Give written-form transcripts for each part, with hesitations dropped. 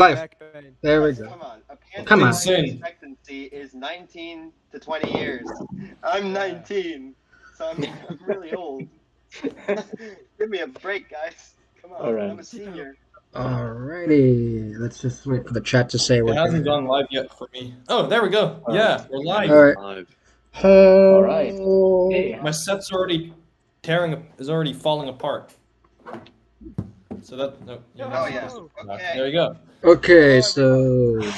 Life. Backbone. There we Guys, go. come on. A Come panda on. life expectancy is 19 to 20 years. I'm 19, so I'm really old. Give me a break, guys. Come on, All right. I'm a senior. Alrighty. Let's just wait for the chat to say It we're hasn't good. gone live yet for me. Oh, there we go. Yeah, we're live. All right. Live. All right. Hey. My set's already already falling apart. So that no, Oh yeah. Okay. there you go. Okay, Hello, so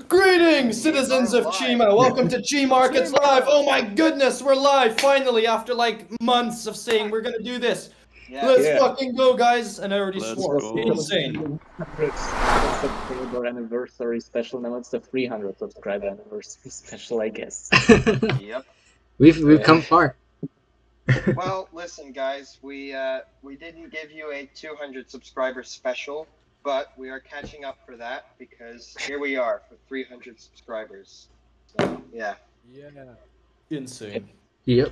Greetings, citizens are of live. Chima. Welcome to Chi Markets Live. Oh my goodness, we're live finally after like months of saying we're gonna do this. Yeah. Let's Yeah. fucking go, guys! And I already Let's swore. go. Insane. 100 subscriber anniversary special. Now it's the 300 subscriber anniversary special, I guess. Yep. we've come far. Well, listen, guys. We didn't give you a 200 subscriber special, but we are catching up for that because here we are for 300 subscribers. So yeah. Yeah. Insane. Yep.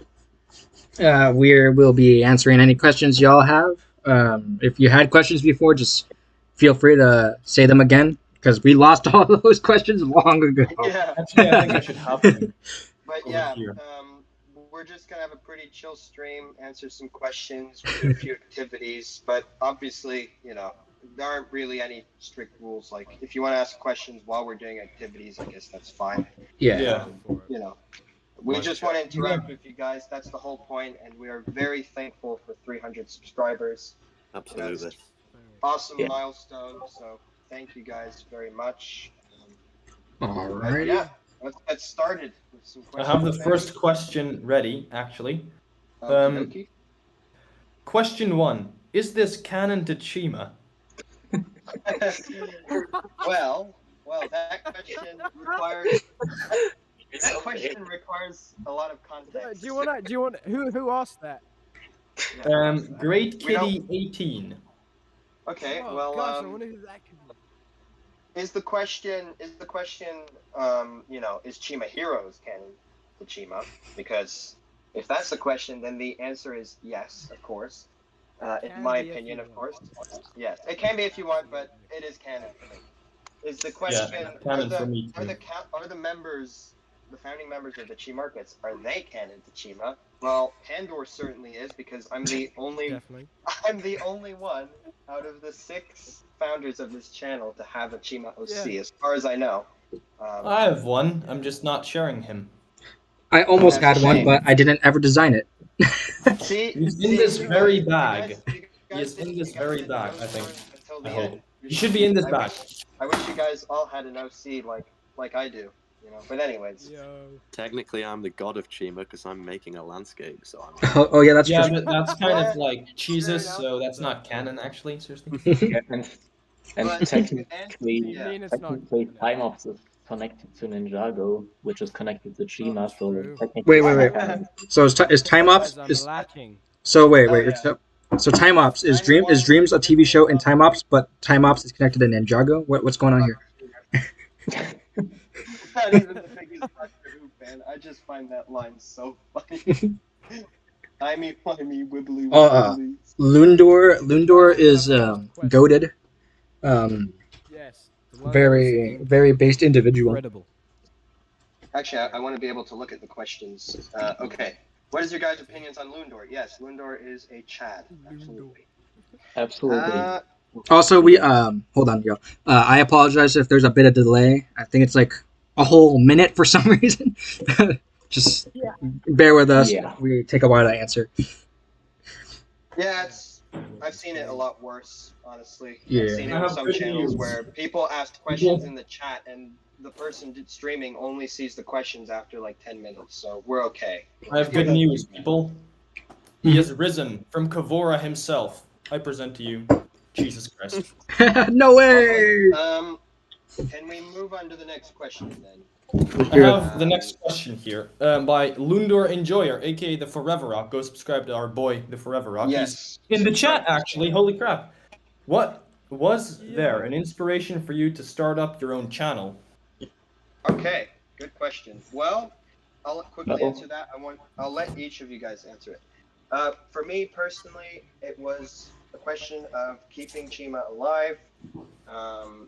We'll be answering any questions y'all have. If you had questions before, just feel free to say them again because we lost all those questions long ago. Yeah. Actually, I think I should have them. But Over yeah, here. we're just gonna have a pretty chill stream, answer some questions, do a few activities. But obviously, there aren't really any strict rules. Like, if you want to ask questions while we're doing activities, I guess that's fine. Yeah. Yeah. We just want to interact with you guys. That's the whole point, and we are very thankful for 300 subscribers. Absolutely. Awesome Yeah. milestone. So thank you guys very much. Alrighty. Yeah, let's get started with some I questions. have the first question ready, actually. Okey-dokey. Question 1. Is this canon to Chima? well, that question requires a lot of context. Do you want who asked that? Great We don't- Kitty 18. Okay, Oh, well, gosh, I wonder who that could be. is the question, is Chima Heroes canon to Chima? Because if that's the question, then the answer is yes, of course. In Can my be if opinion, you of want. course. Yes, it can be if you want, but it is canon for me. Is the question, canon for me too. are the members, the founding members of the Chi Markets, are they canon to Chima? Well, Pandor certainly is, because I'm the only one out of the 6 founders of this channel to have a Chima OC, Yeah. as far as I know. I have one. I'm just not sharing him. I almost That's had a one, shame. but I didn't ever design it. See, He's in this you very guys- bag. you guys He is in didn't- this you guys very didn't bag, know I think. until the I hope. end. He should be in this bag. I wish you guys all had an OC like I do, But anyways, Yo. Technically, I'm the god of Chima because I'm making a landscape, so I'm. Oh yeah, that's Yeah, true. but that's kind of like Jesus, enough. so that's not canon, actually. Seriously. Yeah, and But- technically, You mean it's not technically canon? Time Ops is connected to Ninjago, which is connected to Chima, so true. technically. Wait. So is Time Ops Guys, I'm is lacking. so wait. Oh, yeah. So Time Ops is Dreams a TV show in Time Ops, but Time Ops is connected to Ninjago. What's going on here? not even the biggest Doctor Who fan. I just find that line so funny. Timey-wimey, wibbly wobbly. Lundor is goated. Yes. Very based individual. Incredible. Actually, I want to be able to look at the questions. Okay. What is your guys' opinions on Lundor? Yes, Lundor is a Chad. Absolutely. Absolutely. Also, we hold on, yo. I apologize if there's a bit of delay. I think it's like a whole minute for some reason. Just bear with us. Yeah. We take a while to answer. Yeah, I've seen it a lot worse, honestly. Yeah. I've seen it I on have some good channels news. where people ask questions in the chat and the person streaming only sees the questions after like 10 minutes, so we're okay. I have good news, people. He has risen from Kavora himself. I present to you Jesus Christ. No way. Can we move on to the next question then? I have the next question here by Lundor Enjoyer, aka the Forever Rock. Go subscribe to our boy, the Forever Rock. Yes. He's in the chat, actually. Holy crap. What was there an inspiration for you to start up your own channel? Okay, good question. Well, I'll quickly Uh-oh. answer that. I'll let each of you guys answer it. For me personally, it was a question of keeping Chima alive.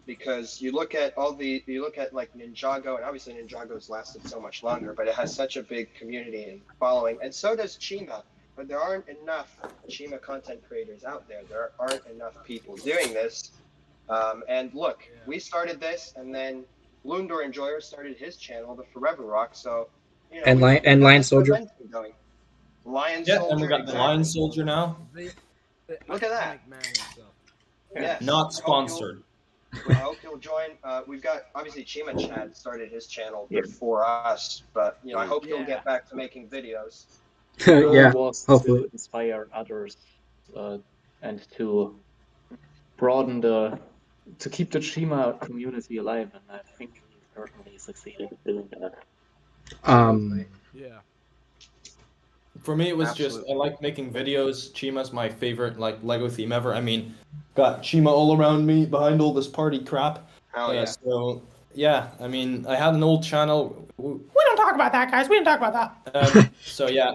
because you look at like Ninjago, and obviously Ninjago's lasted so much longer, but it has such a big community and following, and so does Chima. But there aren't enough Chima content creators out there. There aren't enough people doing this. And look, we started this, and then Lundor Enjoyer started his channel, the Forever Rock. So, you know, we got Lion this Soldier. momentum going. Lion Yeah, Soldier. and we got the Lion Soldier now. Look at that. iconic man himself. Yes. Not sponsored. I hope you'll join. We've got obviously Chima Chad started his channel before us, but you know I hope he'll get back to making videos. The goal Yeah, was hopefully. to inspire others and to broaden to keep the Chima community alive, and I think he certainly succeeded in doing that. Yeah. For me, it was Absolutely. just I like making videos. Chima's my favorite like Lego theme ever. I mean, got Chima all around me behind all this party crap. Hell yeah. So yeah, I mean, I had an old channel. We don't talk about that, guys. We don't talk about that. So yeah,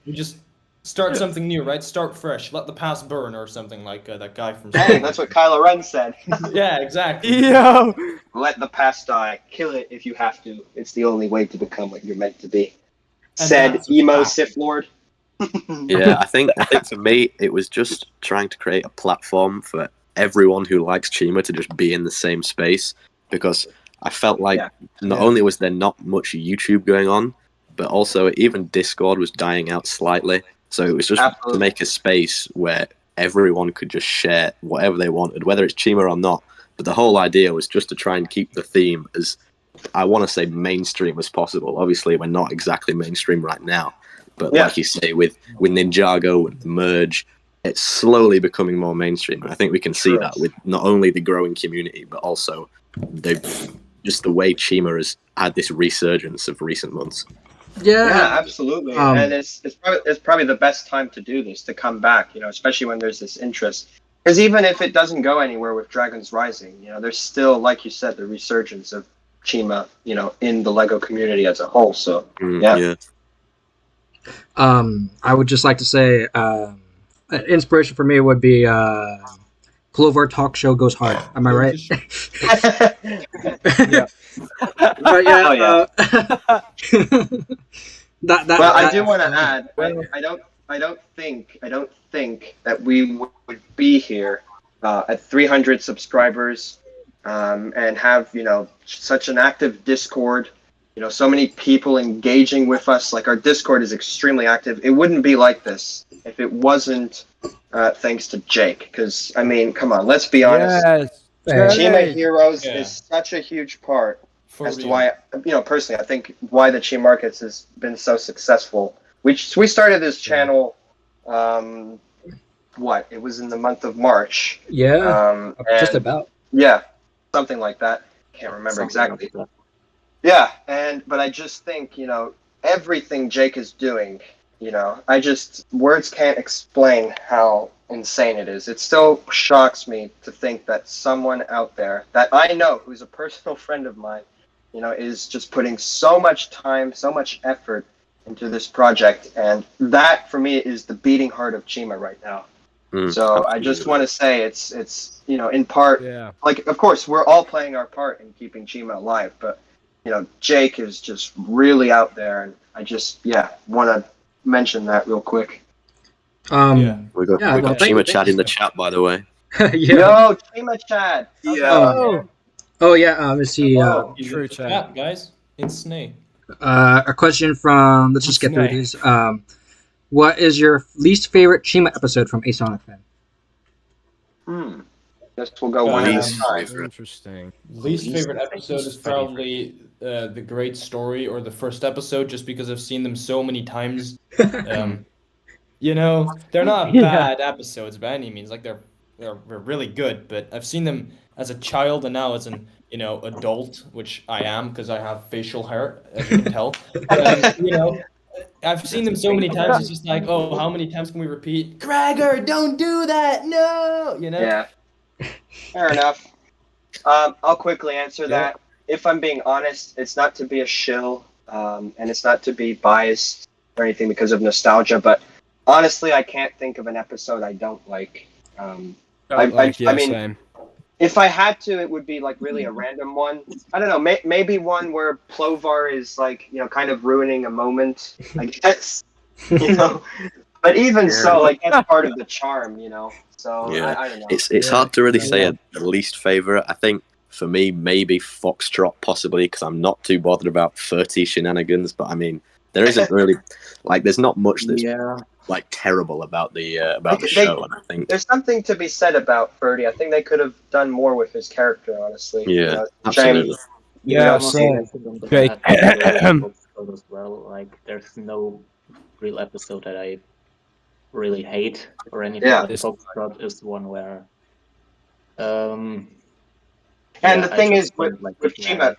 we just start something new, right? Start fresh. Let the past burn, or something like that guy from. Hey, that's what Kylo Ren said. Yeah, exactly. Yo. Let the past die. Kill it if you have to. It's the only way to become what you're meant to be. And Said that's a emo fact. Sith Lord. Yeah, I think for me it was just trying to create a platform for everyone who likes Chima to just be in the same space, because I felt like not only was there not much YouTube going on, but also even Discord was dying out slightly. So it was just to make a space where everyone could just share whatever they wanted, whether it's Chima or not. But the whole idea was just to try and keep the theme as, I want to say, mainstream as possible. Obviously, we're not exactly mainstream right now. But like you say, with Ninjago, with the merge, it's slowly becoming more mainstream. And I think we can see that with not only the growing community, but also just the way Chima has had this resurgence of recent months. Yeah, absolutely. And it's probably the best time to do this, to come back, you know, especially when there's this interest. Because even if it doesn't go anywhere with Dragons Rising, you know, there's still, like you said, the resurgence of Chima, you know, in the Lego community as a whole. So, yeah. I would just like to say, inspiration for me would be Clover Talk Show Goes Hard. Am I right? Yeah. But yeah, Well, I do want to add, I don't think that we would be here at 300 subscribers and have, you know, such an active Discord, you know, so many people engaging with us. Like, our Discord is extremely active. It wouldn't be like this if it wasn't thanks to Jake. Because, I mean, come on, let's be honest. Yes. Chima Heroes is such a huge part as to why, you know, personally, I think why the Chima Markets has been so successful. We started this channel, it was in the month of March. Yeah, just about. Yeah, something like that. Can't remember exactly. Yeah, but I just think, you know, everything Jake is doing, you know, words can't explain how insane it is. It still shocks me to think that someone out there that I know, who's a personal friend of mine, you know, is just putting so much time, so much effort into this project. And that, for me, is the beating heart of Chima right now. So I just want to say it's, you know, in part, like, of course, we're all playing our part in keeping Chima alive, but, you know, Jake is just really out there, and I just, want to mention that real quick. We got Chima Chad in the chat, by the way. Yo, Chima Chad. Let's see. True chat, guys. It's Snake. A question from, let's just get through these. What is your least favorite Chima episode from a Sonic fan? Guess we'll go one at a time. Interesting. Least favorite episode is probably the Great Story, or the first episode, just because I've seen them so many times. You know, they're not bad episodes by any means. Like, they're really good, but I've seen them as a child, and now as an, you know, adult, which I am because I have facial hair, as you can tell. You know, I've seen them so many times. It's just like, oh, how many times can we repeat? Gregor, don't do that. No, you know. Yeah. Fair enough. I'll quickly answer that. If I'm being honest, it's not to be a shill, and it's not to be biased or anything because of nostalgia, but honestly, I can't think of an episode I don't like. I mean, same. if I had to, it would be like really a random one. I don't know, maybe one where Plovar is like, kind of ruining a moment, I guess, you know. But even so, like that's part of the charm, So Yeah, I don't know. it's hard to really say a least favorite. I think for me, maybe Foxtrot, possibly, because I'm not too bothered about 30 shenanigans. But I mean, there isn't really there's not much that's like terrible about the show. And I think there's something to be said about Ferdy. I think they could have done more with his character, honestly. Yeah, absolutely. Yeah, so Jake. as well. Like, there's no real episode that I really hate or anything. Yeah. But Foxtrot is one where. And the thing is, with Chima,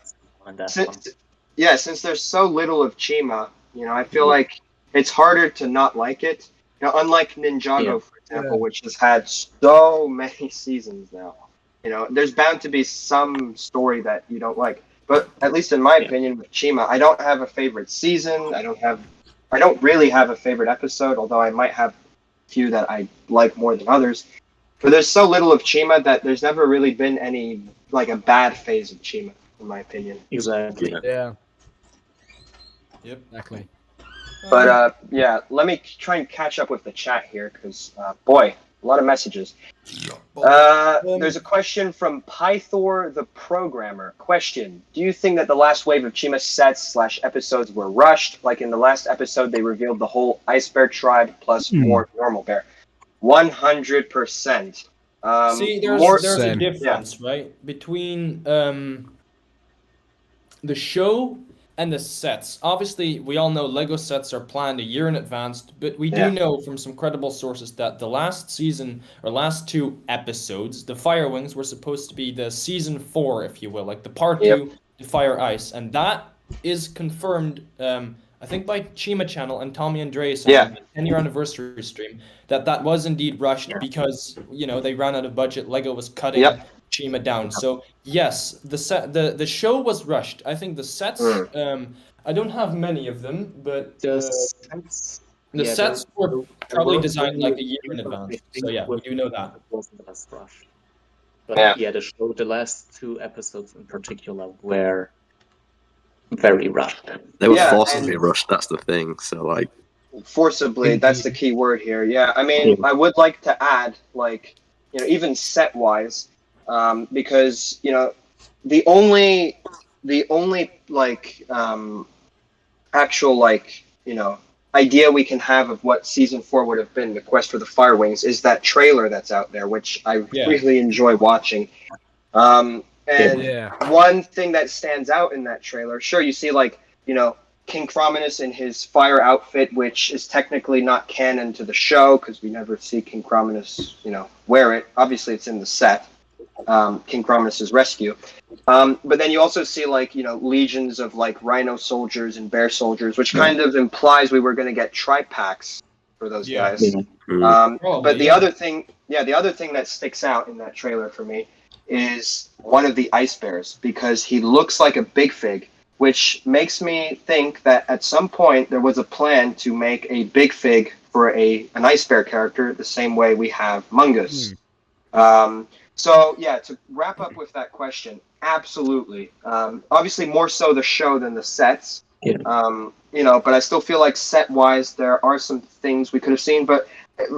since there's so little of Chima, I feel like it's harder to not like it. Unlike Ninjago, for example, which has had so many seasons now. There's bound to be some story that you don't like. But at least in my opinion, with Chima, I don't have a favorite season. I don't really have a favorite episode, although I might have a few that I like more than others. But there's so little of Chima that there's never really been any, like, a bad phase of Chima, in my opinion. Exactly. Yeah. Yep. Exactly. But, let me try and catch up with the chat here, because, boy, a lot of messages. There's a question from Pythor the Programmer. Question: do you think that the last wave of Chima sets / episodes were rushed? Like in the last episode, they revealed the whole Ice Bear tribe plus more normal bear. 100%. See, there's a difference, right, between the show and the sets. Obviously, we all know Lego sets are planned a year in advance, but we do know from some credible sources that the last season, or last 2 episodes, the Fire Wings were supposed to be the season 4, if you will, like the part 2, the Fire Ice, and that is confirmed, I think by Chima Channel and Tommy Andreas on the 10-year anniversary stream, that was indeed rushed because, they ran out of budget. Lego was cutting Chima down. So yes, the show was rushed. I think the sets, I don't have many of them, but the sets were probably designed like a year in advance. So yeah, we do know that. It wasn't as rushed. But the show, the last 2 episodes in particular, were very rushed. They were forcibly rushed. That's the thing. So like, forcibly, that's the key word here. Yeah, I mean, I would like to add, like, even set wise, because the only like actual, like, idea we can have of what season 4 would have been, the Quest for the Fire Wings, is that trailer that's out there, which I really enjoy watching. And one thing that stands out in that trailer, sure, you see, like, King Crominus in his fire outfit, which is technically not canon to the show because we never see King Crominus, wear it. Obviously, it's in the set, King Crominus's rescue. But then you also see, like, legions of, like, rhino soldiers and bear soldiers, which kind of implies we were going to get tri-packs for those guys. But the other thing that sticks out in that trailer for me is one of the ice bears, because he looks like a big fig, which makes me think that at some point there was a plan to make a big fig for an ice bear character the same way we have Mungus. So yeah, to wrap up with that question, absolutely. Obviously more so the show than the sets. But I still feel like set-wise there are some things we could have seen, but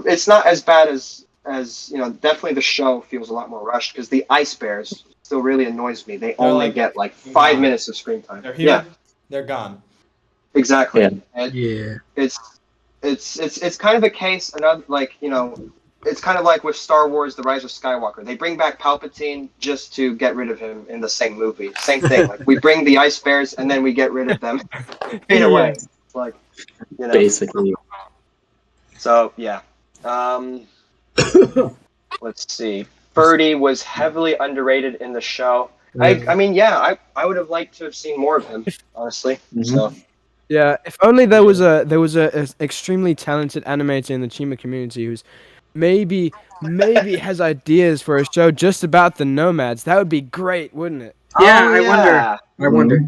it's not as bad as definitely the show feels a lot more rushed, because the ice bears still really annoys me. They only get like 5 minutes of screen time. They're here, they're gone. Exactly. It's kind of a case, another, like, it's kind of like with Star Wars: The Rise of Skywalker. They bring back Palpatine just to get rid of him in the same movie. Same thing. Like, we bring the ice bears and then we get rid of them. Fade away. It's like, basically. So yeah. Let's see. Birdie was heavily underrated in the show. I mean, I would have liked to have seen more of him, honestly. So. Yeah, if only there was a extremely talented animator in the Chima community who's maybe has ideas for a show just about the nomads. That would be great, wouldn't it? Yeah, I wonder.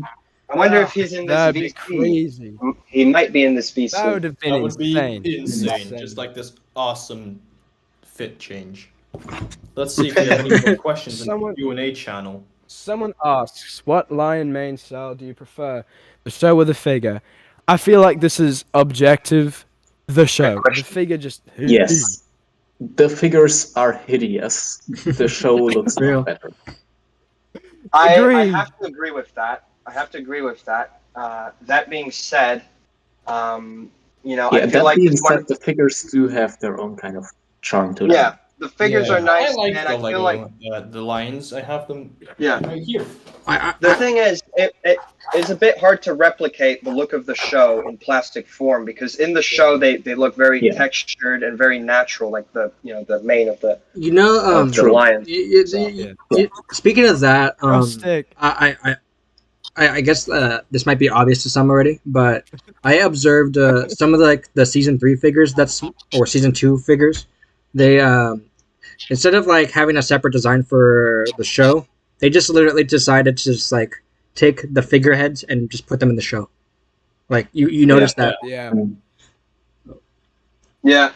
I wonder if he's in this That'd VC. be crazy. He might be in this VC. That would have been That would insane. be insane. Just like this awesome fit change. Let's see if we have any more questions in Someone- the Q&A channel. Someone asks, what lion mane style do you prefer? The show or the figure? I feel like this is objective. The show. The question. figure just... Yes. The figures are hideous. The show looks Real. much better. I Agreed. have to agree with that. That being said, I Yeah, feel that like being it's one. said, the figures do have their own kind of charm to them. Yeah, the figures are nice, I like and the I feel like the lions. I have them yeah. right here. The thing is, it is a bit hard to replicate the look of the show in plastic form because in the show they look very textured and very natural, like the mane of the the lion. Speaking of that, Rustic. I guess this might be obvious to some already, but I observed some of the season 3 figures or season 2 figures. They instead of having a separate design for the show, they just literally decided to just take the figureheads and just put them in the show. Like you noticed that. Yeah. Yeah.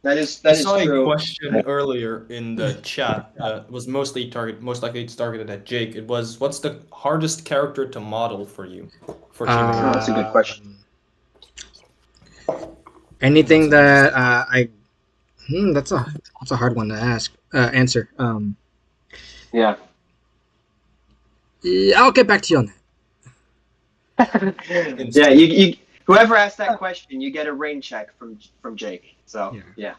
That is I saw true. a question earlier in the chat. It was most likely it's targeted at Jake. It was, what's the hardest character to model for you? For Chima? That's a good question. Anything that that's a hard one to answer. Yeah. I'll get back to you on that. Yeah, you whoever asked that question, you get a rain check from Jake. So yeah.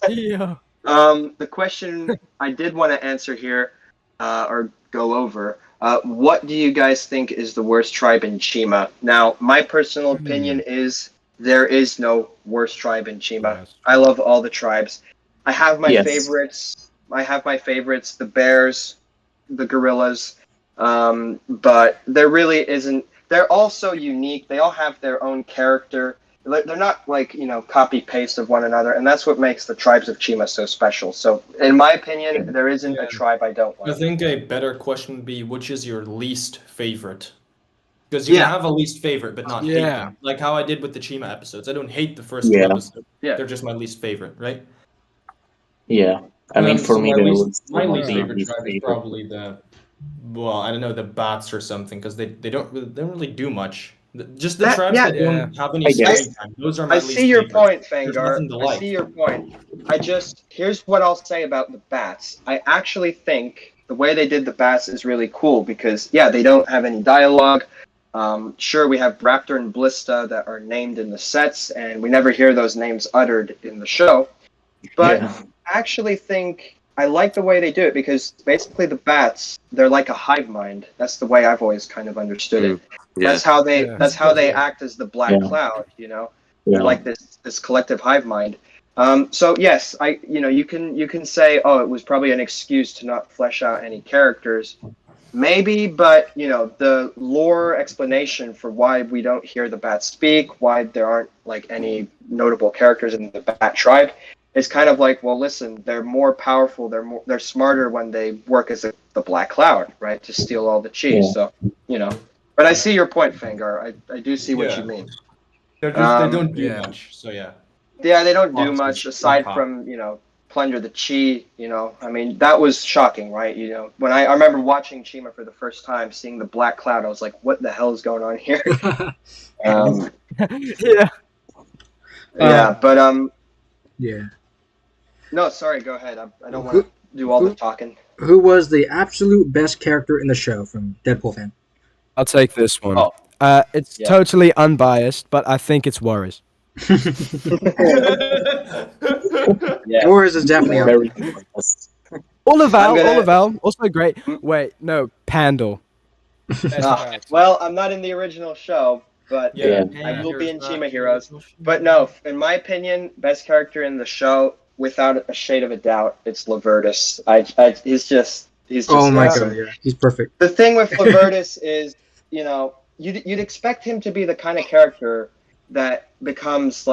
Yeah. The question I did want to answer here, or go over, what do you guys think is the worst tribe in Chima? Now, my personal opinion is there is no worst tribe in Chima. Yes. I love all the tribes. I have my favorites. The bears, the gorillas, but there really isn't. They're all so unique. They all have their own character. They're not copy paste of one another, and that's what makes the tribes of Chima so special. So, in my opinion, there isn't a tribe I don't I like. think a better question would be, which is your least favorite? Because you can have a least favorite, but not hate them. Like how I did with the Chima episodes. I don't hate the first two episodes. Yeah. They're just my least favorite, right? Yeah. I mean, for me, my least favorite tribe is probably the bats or something, because they don't really do much. Just the tribes that don't have any screen time. Those are my least favorite. I see your point, There's Fangar. nothing to like. I see your point. Here's what I'll say about the bats. I actually think the way they did the bats is really cool because, they don't have any dialogue. Sure, we have Raptor and Blista that are named in the sets, and we never hear those names uttered in the show. But I actually think I like the way they do it because basically the bats, they're like a hive mind. That's the way I've always kind of understood it. Yeah. That's how they act as the black cloud, They're like this collective hive mind. So yes, you can say, oh, it was probably an excuse to not flesh out any characters. Maybe, but the lore explanation for why we don't hear the bats speak, why there aren't any notable characters in the bat tribe, is kind of like, well, listen, they're more powerful, they're smarter when they work as the black cloud, right, to steal all the chi. So but I see your point, Fangar. I do see what you mean. They don't do much. So yeah. Yeah, they don't do much aside from plunder the chi. I mean, that was shocking, right? When I remember watching Chima for the first time, seeing the black cloud, I was like, what the hell is going on here? No, sorry, go ahead. I don't want to do all the talking. Who was the absolute best character in the show from Deadpool fan? I'll take this one. Oh. It's totally unbiased, but I think it's Warriors. Warriors is definitely very Olival, also great. Wait, no, Pandal. Well, I'm not in the original show, but I will be in Chima Heroes. But no, in my opinion, best character in the show, without a shade of a doubt, it's Lavertus. He's just oh my awesome. god, yeah, he's perfect. The thing with Lavertus is, you'd expect him to be the kind of character that becomes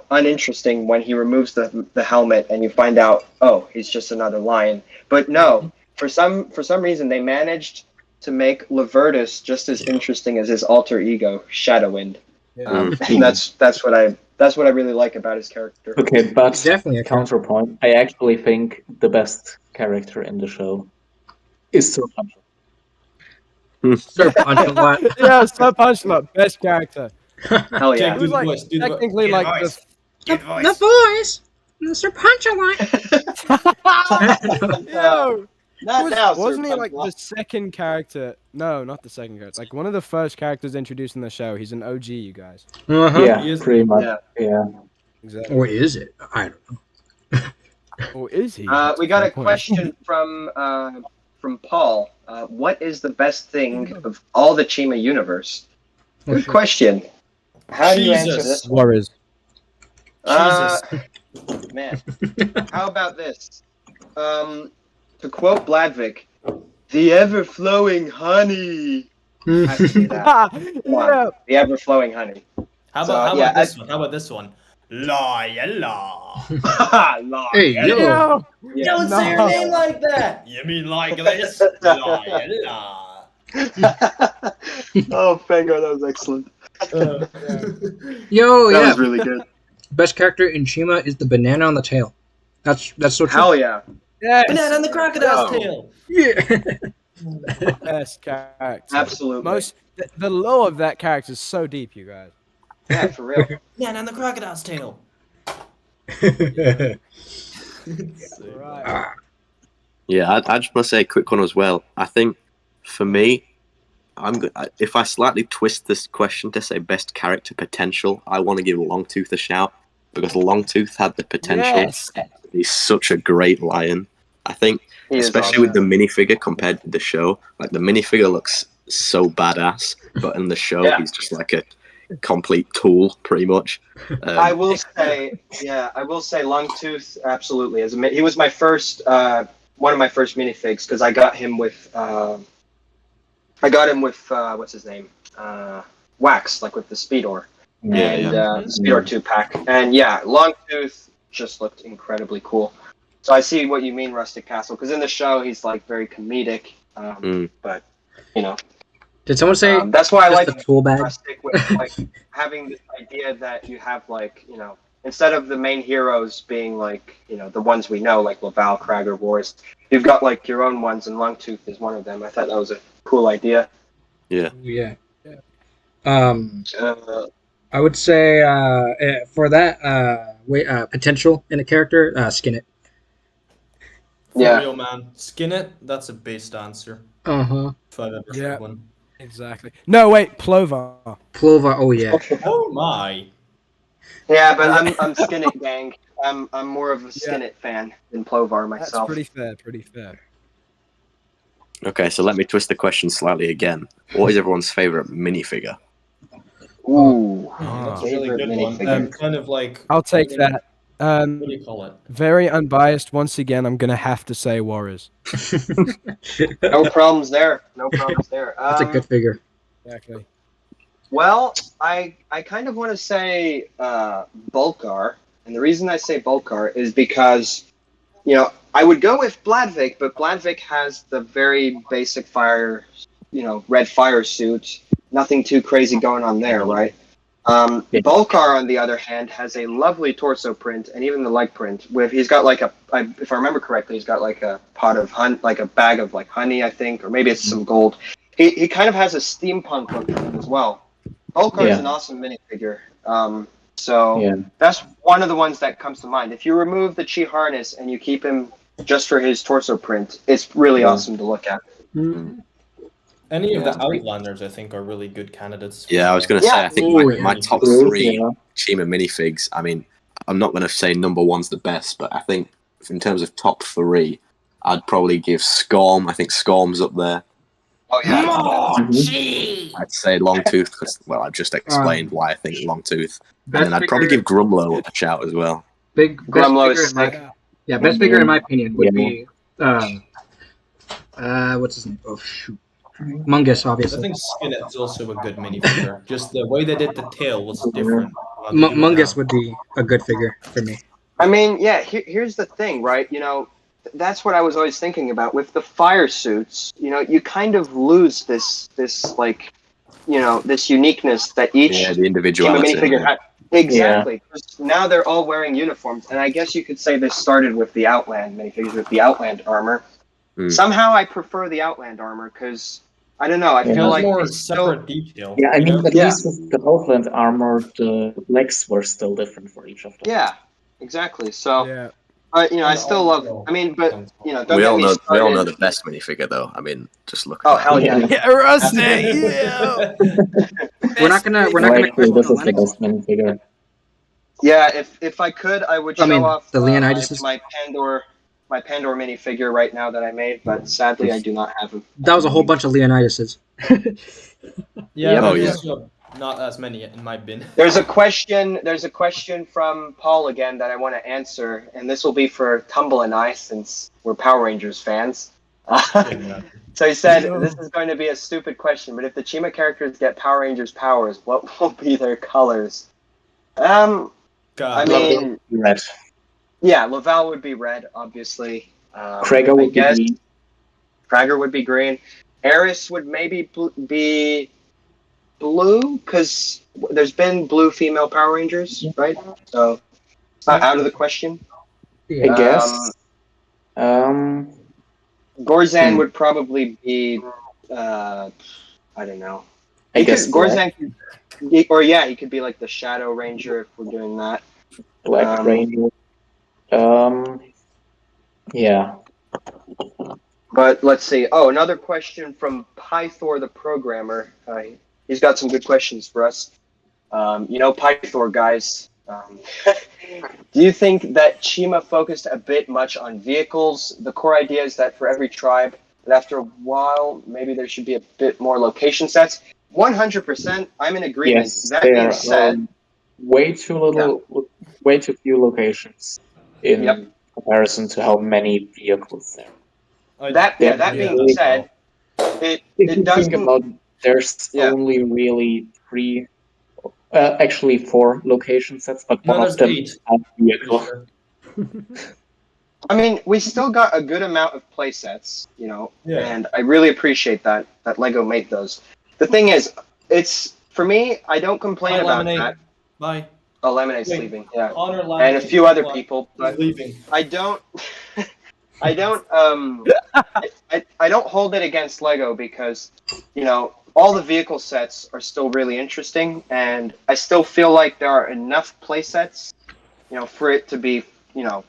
uninteresting when he removes the helmet and you find out, oh, he's just another lion. But no, for some reason they managed to make Lavertus just as interesting as his alter ego, Shadowwind. And that's what That's what I really like about his character. Okay, but Definitely a counterpoint. I actually think the best character in the show is Sir Punch. Sir Punch-a-lot. Yeah, Sir Punch-a-lot, best character. Hell Okay, yeah. He do was the like voice. Do the voice. technically Do the like voice. the Do the voice. voice, Sir Punch-a-lot. Yo, Not now, Sir wasn't he like Punch-a-lot. the second character? No, not the second character. Like one of the first characters introduced in the show. He's an OG, you guys. Uh-huh. Yeah, He is- pretty much. Yeah. Yeah. Exactly. Or is it? I don't know. Or is he? We got a Fair point. question from Paul. What is the best thing of all the Chima universe? Good question. How do you answer Jesus. this? Warriors. Man, how about this? To quote Bladvik, "The ever-flowing honey." I have to say that. Come on, Yeah. the ever-flowing honey. How So, about yeah, this one? How about this one? La ya la. Lord. Hey, yo. Yo. Yeah. Don't say your No. name like that. You mean like this? La ya la. Oh, Fango, that was excellent. Yo, That yeah. was really good. Best character in Chima is the banana on the tail. That's so true. Hell yeah. Yes. Banana on the crocodile's No. tail. Yeah. Best character. Absolutely. The lore of that character is so deep, you guys. Yeah, for real. Banana on the crocodile's tail. Right. Yeah, I just want to say a quick one as well. I think for me, if I slightly twist this question to say best character potential, I want to give Longtooth a shout because Longtooth had the potential Yes. to be such a great lion. I think, He is especially awesome. with the minifigure compared to the show, like the minifigure looks so badass, but in the show Yeah. he's just like a complete tool, pretty much. I will say Longtooth, absolutely. He was my first, one of my first minifigs because I got him with, what's his name, Wax, like with the Speedor, and the Speedor 2-pack, and yeah, Longtooth just looked incredibly cool. So I see what you mean, Rustic Castle, because in the show he's like very comedic, but you know. Did someone say that's why I just like the tool bag? Rustic with like having this idea that you have like, you know, instead of the main heroes being like, you know, the ones we know like Laval, Krager, Wars, you've got like your own ones, and Longtooth is one of them. I thought that was a cool idea. Yeah. Yeah. Uh, I would say for that potential in a character, skin it. For Yeah. real, man. Skin it. That's a based answer. Uh-huh. If I've ever Yeah. heard one. Exactly. No, wait, Plover. Plover, oh yeah. Oh my. yeah, but I'm Skin It gang. I'm more of a Skin It fan than Plovar That's myself. pretty fair, pretty fair. Okay, so let me twist the question slightly again. What is everyone's favorite minifigure? Ooh. That's a really Favorite good one. minifigure. Kind of like. I'll take that. What do you call it? Very unbiased. Once again, I'm gonna have to say Warriors. No problems there. No problems there. That's a good figure. Exactly. Well, I kind of want to say Bulkar, and the reason I say Bulkar is because, you know, I would go with Bladvik, but Bladvik has the very basic fire, you know, red fire suit. Nothing too crazy going on there, right? Bulkar, on the other hand, has a lovely torso print and even the leg print. He's got like if I remember correctly, he's got like a pot of like a bag of like honey, I think, or maybe it's some gold. He kind of has a steampunk look to him as well. Bulkar is an awesome minifigure. So that's one of the ones that comes to mind. If you remove the Chi harness and you keep him just for his torso print, it's really awesome to look at. Any of the Outlanders, I think, are really good candidates. Yeah, I was going to say, I think my top three Chima minifigs, I mean, I'm not going to say number one's the best, but I think in terms of top three, I'd probably give Scorm. I think Scorm's up there. Oh, yeah. I'd say Longtooth, because, well, I've just explained why I think Longtooth. And then I'd probably give Grumlow a shout as well. Grumlow is sick. Yeah, best figure in my opinion would be what's his name? Oh shoot, Mungus, I obviously. think Skinet's also a good minifigure. Just the way they did the tail was different. Mungus would be a good figure for me. I mean, yeah. Here's the thing, right? You know, that's what I was always thinking about with the fire suits. You know, you kind of lose this like, you know, this uniqueness that each the individuality minifigure had. Exactly. 'Cause now they're all wearing uniforms, and I guess you could say this started with the Outland minifigures with the Outland armor. Hmm. Somehow I prefer the Outland armor because I don't know. I Yeah. feel It has like more they still, separate detail. Yeah, I you mean, know? at least with the Outland armor, the legs were still different for each of them. yeah, exactly. So, Yeah. I And still love. also, I mean, but don't We get all me know started. the best minifigure though. I mean, just look at Oh that. hell yeah! Yeah, Rusty. Yeah. We're not gonna No, actually, question this the is the Lennox. best minifigure. Yeah, if I could, I would I show mean, off the Leonidas. my Pandor minifigure right now that I made, but sadly I do not have him. That was a whole bunch of Leonidases. Yeah, Yep. but Oh, we yeah. also have not as many in my bin. There's a question from Paul again that I want to answer, and this will be for Tumble and I since we're Power Rangers fans. So he said, this is going to be a stupid question, but if the Chima characters get Power Rangers powers, what will be their colors? I God. mean, Red. yeah, Laval would be red, obviously. Krager I would be guess green. Krager would be green. Eris would maybe be blue, because there's been blue female Power Rangers, right? So it's not out of the question. I guess. Gorzan would probably be, I don't know. I guess Gorzan could, he could be like the Shadow Ranger if we're doing that. Black Ranger. Yeah. But let's see. Oh, another question from Pythor the programmer. He's got some good questions for us. Pythor guys. Do you think that Chima focused a bit much on vehicles? The core idea is that for every tribe, that after a while, maybe there should be a bit more location sets. 100%, I'm in agreement. Yes, That there being are said, way too few locations in Yep. comparison to how many vehicles there are. that being really said, If it you doesn't. think about it, there's Yeah. only really actually 4 location sets, but No, one there's of them 8. is a vehicle. Sure. I mean, we still got a good amount of play sets, Yeah. and I really appreciate that Lego made those. The thing is, it's for me. I don't complain Bye, about Lemonade. that. Bye. Oh, Lemonade's Wait, leaving, yeah, Honor and a few other people, He's but leaving. I don't. I don't. I don't hold it against Lego because, all the vehicle sets are still really interesting, and I still feel like there are enough play sets, for it to be,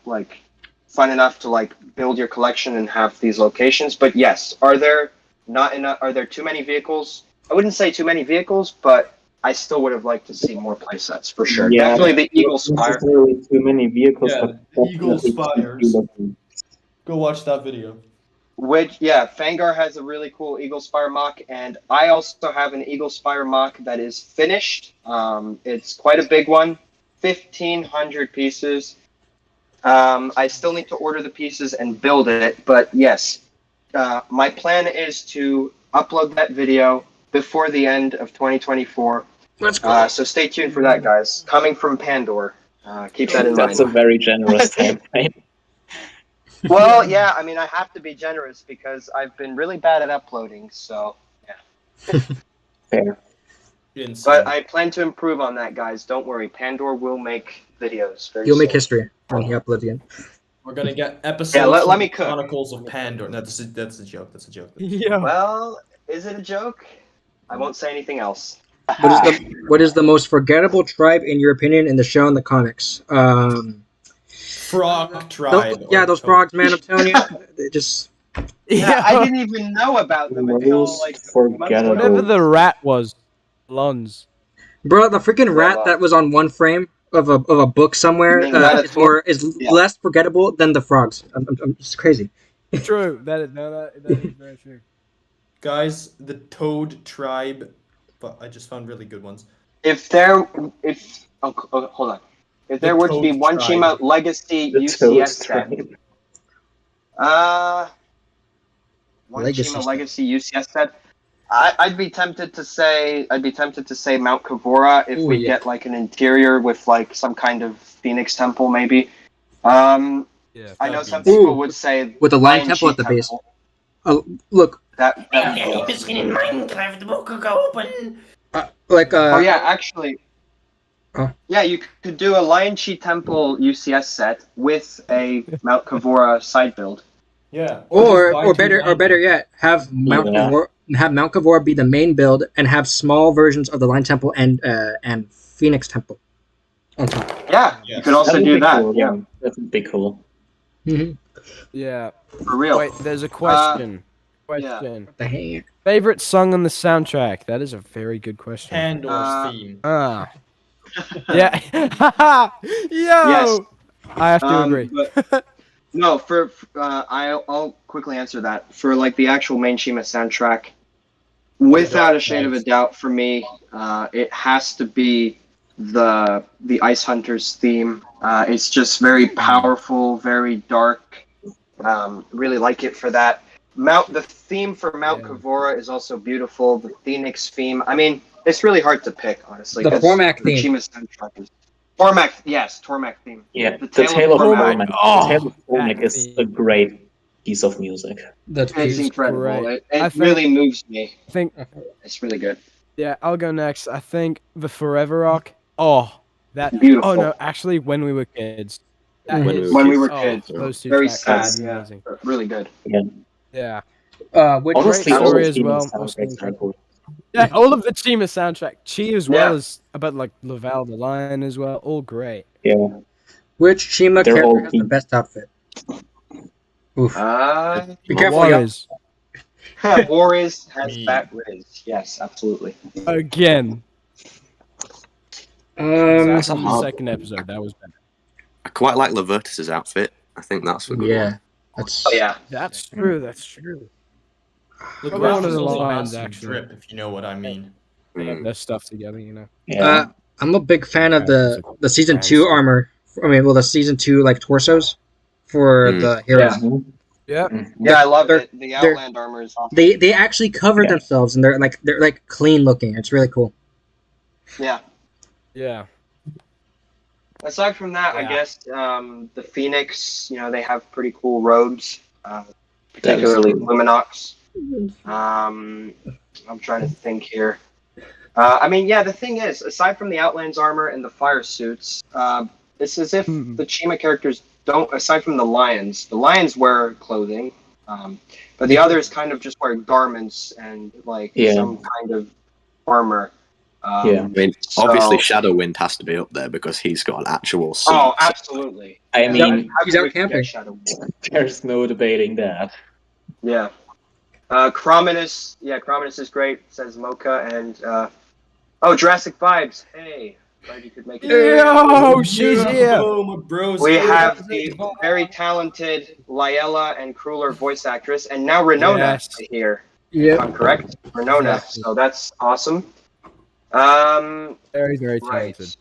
like fun enough to like build your collection and have these locations. But yes, are there not enough? Are there too many vehicles? I wouldn't say too many vehicles, but I still would have liked to see more play sets for sure. Yeah, Definitely the Eagle not Spire. necessarily too many vehicles, Yeah, but Eagle definitely too Spires. few. Go watch that video. Fangar has a really cool Eagle Spire mock, and I also have an Eagle Spire mock that is finished. It's quite a big one, 1,500 pieces. I still need to order the pieces and build it, but yes, my plan is to upload that video before the end of 2024. Let's go. So stay tuned for that, guys. Coming from Pandor. Keep that in mind. That's a very generous time frame. Well, yeah, I mean, I have to be generous because I've been really bad at uploading, so yeah. Fair. Insane. But I plan to improve on that, guys. Don't worry. Pandor will make videos very You'll soon. make history when he uploads again. We're gonna get episodes. Yeah, let from me cook. Chronicles of Pandor. No, that's a joke. That's a joke. Yeah. Well, is it a joke? I won't say anything else. What is the most forgettable tribe in your opinion in the show and the comics? Frog tribe. Those frogs, man. I'm telling you, they just. Yeah, I didn't even know about them until Most like forgettable. Whatever the rat was, Lons. Bro, the freaking rat that was on one frame of a book somewhere is less forgettable than the frogs. I'm just crazy. True. That is very true. Guys, the Toad tribe. But I just found really good ones. hold on. If there were to be one tribe. Chima Legacy The UCS Toad set, tribe. one Legacy Chima Legacy UCS set, I'd be tempted to say Mount Kavora if we get like an interior with like some kind of Phoenix temple maybe. I know some people would say with a lion Lion temple Chi at the base. temple. Oh, look. That in Minecraft, the book could go open. Oh yeah, actually. Yeah, you could do a Lion Chi Temple UCS set with a Mount Kavora side build. Yeah. Or just buy two better Lion yet, have Yeah. Mount Kavora be the main build and have small versions of the Lion Temple and Phoenix Temple on top. Yeah, you Yes. could also That would do be that. cool. Yeah, That would be cool. Mm-hmm. Yeah. for real. Wait, there's a question. yeah. What the heck? Favorite song on the soundtrack? That is a very good question. Pandor's theme. Ah. Yeah. Yo. Yes. I have to agree. But no, I'll quickly answer that. For like the actual main Shima soundtrack, without a shade of a doubt, for me, it has to be the Ice Hunters theme. It's just very powerful, very dark. Really like it for that. The theme for Mount Kavora is also beautiful. The Phoenix theme. I mean, it's really hard to pick, honestly. The 'cause Tormac the theme. Chima soundtrack is Tormac. Yes, Tormac theme. Yeah, The the Tale Tale of of Tormac. Tormac. Oh, The Tale of Tormac that is a theme. great piece of music. That's It's cute. incredible. great. It I think- really moves me. I think. It's really good. Yeah, I'll go next. I think the Forever Rock. Oh, that. Beautiful. Oh no, actually, when we were kids. That When we is- were When we were oh, kids. those two Very tracks sad. are Yeah. amazing. Really good. Yeah. Which Honestly, Great all story the as Chima well. soundtracks Mostly are incredible. good. Yeah, all of the Chima soundtrack. Chi as well Yeah. as about like Laval the Lion as well. All great. Yeah, Which Chima They're character all has the cute. best outfit? Oof. Be careful, y'all. Warriors. Warriors has Me. Bat Riz. Yes, absolutely. Again. Um, Aside from the hard second episode, that was better. I quite like Lavertus's outfit. I think that's a good yeah, one. that's Oh yeah. That's true. That's true. The Probably graph one of is the also lines, massive actually. drip, if you know what I mean. Mm. Their stuff together, you know. yeah. I'm a big fan of Okay, the season nice. 2 armor. The season 2 like torsos for Mm. the heroes. Mhm. Yep. Mhm. Yeah, I love They're- it. The they're- Outland armor is awesome. They actually cover Yeah. themselves and they're like clean looking. It's really cool. Yeah. Yeah. Aside from that, I Yeah. guess the Phoenix, they have pretty cool robes, That is particularly true. Luminox. I'm trying to think here. The thing is, aside from the Outlands armor and the fire suits, it's as if the Chima characters don't, aside from the lions wear clothing, but the others kind of just wear garments and some kind of armor. Yeah. I mean, So- obviously Shadowwind has to be up there because he's got an actual suit. Oh, absolutely. I He's mean, He's out How could we forget camping. Shadow? there's no debating that. Yeah. Chrominus. Yeah, Chrominus is great, says Mocha. And, Jurassic Vibes. Hey. Glad you could make it. Yo, she's here. Oh, my bros. We have the very talented Liella and Crueler voice actress, and now Renona Yes. here. If Yep. I'm correct. Renona. Exactly. So that's awesome. Very, very Right. talented.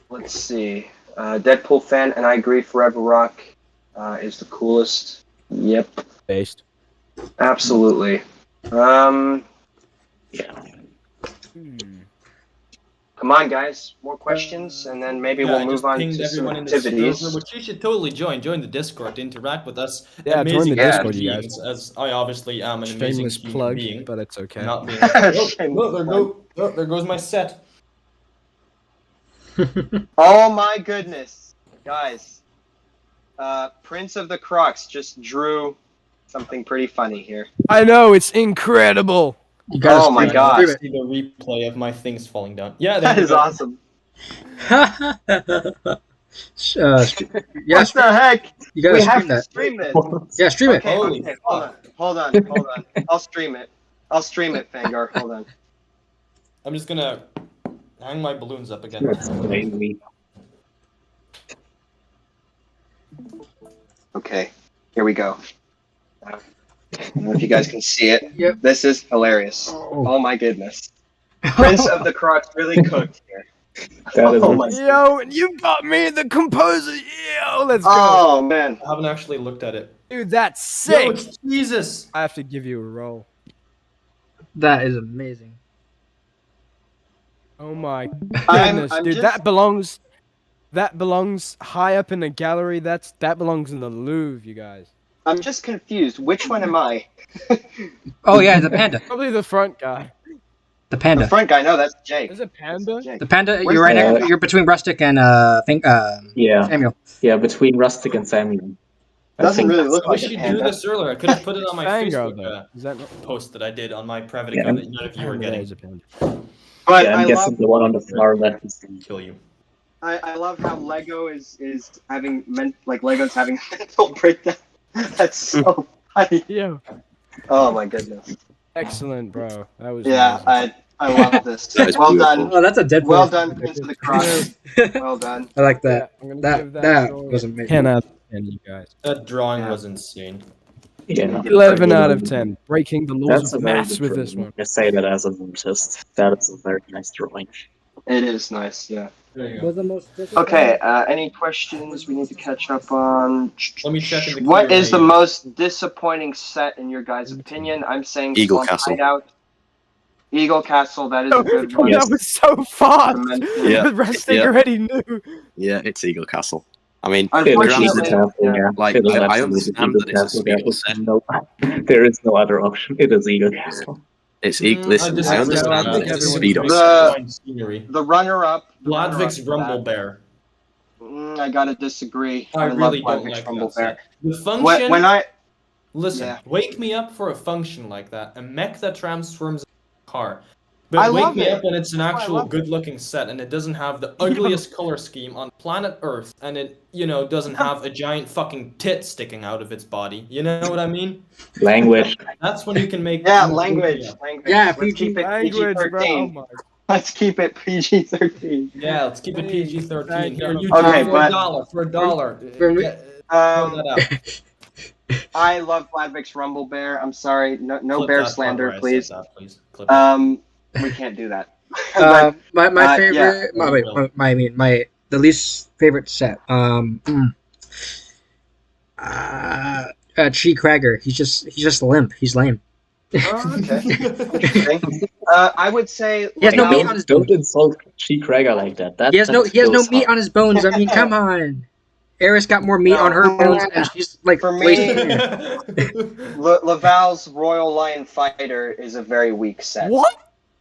Let's see. Deadpool fan, and I agree. Forever Rock is the coolest. Yep. Based. Absolutely. Yeah. Come on, guys. More questions, and then maybe we'll I move just on pinged to some everyone in the activities. server, which you should totally join. Join the Discord to interact with us. Yeah, join the amazing Discord, human you beings, as I obviously am an amazing Shameless human plug, being. but it's okay. Not being. Shameless There goes my set. Oh my goodness, guys! Prince of the Crocs just drew something pretty funny here. I know, it's incredible. You gotta Oh my stream it. God. Stream See the replay of my things falling down. Yeah, That there is you go. awesome. it. Yeah, What the heck? you gotta We have stream to that. stream this. Yeah, stream it. Okay, Holy okay, fuck. hold on. I'll stream it, Fangar. Hold on. I'm just gonna hang my balloons up again. That's crazy. Okay, here we go. I don't know if you guys can see it. Yep. This is hilarious. Oh. Oh my goodness. Prince of the Crocs really cooked here. That is Oh my- Yo, you got me the composer. Yo, let's go. Oh man. I haven't actually looked at it. Dude, that's Yo, sick. it's Jesus! I have to give you a roll. That is amazing. Oh my I'm goodness, dude, just- that belongs high up in the gallery. That belongs in the Louvre, you guys. I'm just confused. Which one am I? Oh yeah, the panda. Probably the front guy. The panda. The front guy, no, that's Jake. Is it panda? Jake. The panda. Where's You're right the- next. You're between Rustic and Yeah, Samuel. yeah, between Rustic and Samuel. I Doesn't think really that's look I like wish a you drew panda. this earlier. I could have put it on my Fango, Facebook though. Is that not? post that I did on my private Yeah, account that none of you were Panda, there getting. is a panda. But yeah, I I'm guessing love the one on the far left is the Kill you. I love how Lego is having Lego's having a mental breakdown. That's so funny. Yeah. Oh my goodness. Excellent, bro. That was Yeah, amazing. I love this. That is Well beautiful. done. Oh, that's a Deadpool. Well done, Prince of the Cross. I Well done. like Yeah, that. I'm gonna That give that drawing was amazing. 10 out of 10, you guys. That drawing Yeah. was insane. yeah. 11 out of 10. Breaking the laws That's a of very maths good with this drawing. one. I say that as an artist. That is a very nice drawing. It is nice, yeah. There you go. Was the most Okay, any questions we need to catch up on? Let me check in the What is the Q&A. most disappointing set in your guys' opinion? I'm saying Eagle Swamp Castle. Hideout. Eagle Castle, that is a good one. That was so fast! Yeah, Rustic yeah. already knew. Yeah, it's Eagle Castle. I mean, Unfortunately, granted, like, It is I absolutely understand that it's a Eagle speedball Castle. set. There is no other option. It is Eagle Castle. It's Mm, listen, disagree I with understand I that think it's a everyone speedo agrees. set. Fine scenery. the runner-up. Bladvig's Rumble Bear. I gotta disagree. I love really don't Bladvig's like Rumble that Bear. set. The function. When I Listen, Yeah. wake me up for a function like that. A mech that transforms into a car. But I wake love me it. up when it's an That's why I actual love it. good-looking set and it doesn't have the ugliest color scheme on planet Earth and it, doesn't have a giant fucking tit sticking out of its body. You know what I mean? Language. That's when you can make... Yeah, wake language. me up. Language. Yeah, Let's PG keep it Language, bro. Oh PG-13. my. Let's keep it PG-13. Yeah, let's keep it PG-13. Thank Here, God. you Okay, for but- a dollar. for me- Throw that out. I love Bladvig's Rumble Bear. I'm sorry, no Clip bear that part slander, where I said please. that, please. Clip it. We can't do that. But, my yeah. favorite. The least favorite set. Chi Krager. He's just limp. He's lame. oh, okay. Interesting. I would say He has no Laval- meat on his Don't bones. insult Chi Krager like that. That He has no goes meat hard. on his bones. I mean, come on. Eris got more meat on her bones, and she's like For me- wasted. Laval's Royal Lion Fighter is a very weak set. What?